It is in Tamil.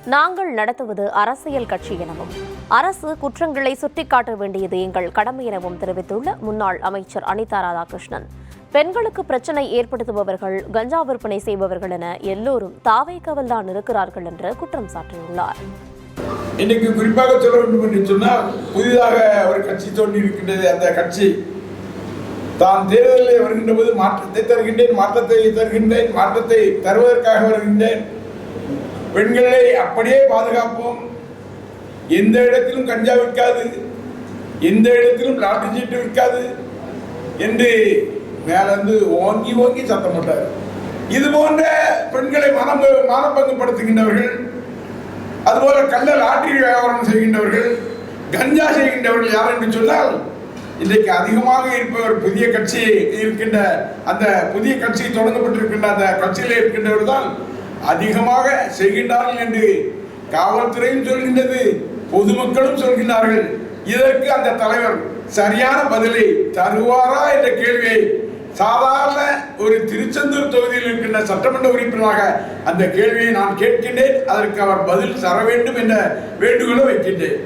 நாங்கள் நடத்துவது அரசியல் கட்சி எனவும் அரசு குற்றங்களை சுட்டிக்காட்ட வேண்டியது எங்கள் கடமை எனவும் தெரிவித்துள்ள முன்னாள் அமைச்சர் அனிதா ராதாகிருஷ்ணன், பெண்களுக்கு பிரச்சனை ஏற்படுத்துபவர்கள், கஞ்சா விற்பனை செய்பவர்கள் என எல்லோரும் தாவேக்காவில் தான் இருக்கிறார்கள் என்று குற்றம் சாட்டியுள்ளார். இன்னைக்கு குறிப்பாக சொல்ல வேண்டும் என்று சொன்னால், புதிதாக ஒரு கட்சி தோன்றி இருக்கின்றது. அந்த கட்சி தான் தேர்தலில் வருகின்ற போது மாற்றத்தை தருகின்றேன், மாற்றத்தை தருவதற்காக வருகின்றேன், பெண்களை அப்படியே பாதுகாப்போம், எந்த இடத்திலும் கஞ்சா விற்காது, எந்த இடத்திலும் லாட்டரி சீட்டு விற்காது என்று மேலிருந்து ஓங்கி ஓங்கி சத்தம் போட்டார். இது போன்ற பெண்களை மனப்பங்குபடுத்துகின்றவர்கள், அதுபோல கள்ள லாட்டரி வியாபாரம் செய்கின்றவர்கள், கஞ்சா செய்கின்றவர்கள் யார் என்று சொன்னால், இன்றைக்கு அதிகமாக இருப்பவர் புதிய கட்சி இருக்கின்ற, அந்த புதிய கட்சி தொடங்கப்பட்டிருக்கின்ற அந்த கட்சியில் இருக்கின்றவர் தான் அதிகமாக செய்கின்றார்கள் என்று காவல்துறையும் சொல்கின்றது, பொதுமக்களும் சொல்கின்றார்கள். இதற்கு அந்த தலைவர் சரியான பதிலை தருவாரா என்ற கேள்வியை சாதாரண ஒரு திருச்செந்தூர் தொகுதியில் இருக்கின்ற சட்டமன்ற உறுப்பினராக அந்த கேள்வியை நான் கேட்கின்றேன். அதற்கு அவர் பதில் தர வேண்டும் என்ற வேண்டுகோளை வைக்கின்றேன்.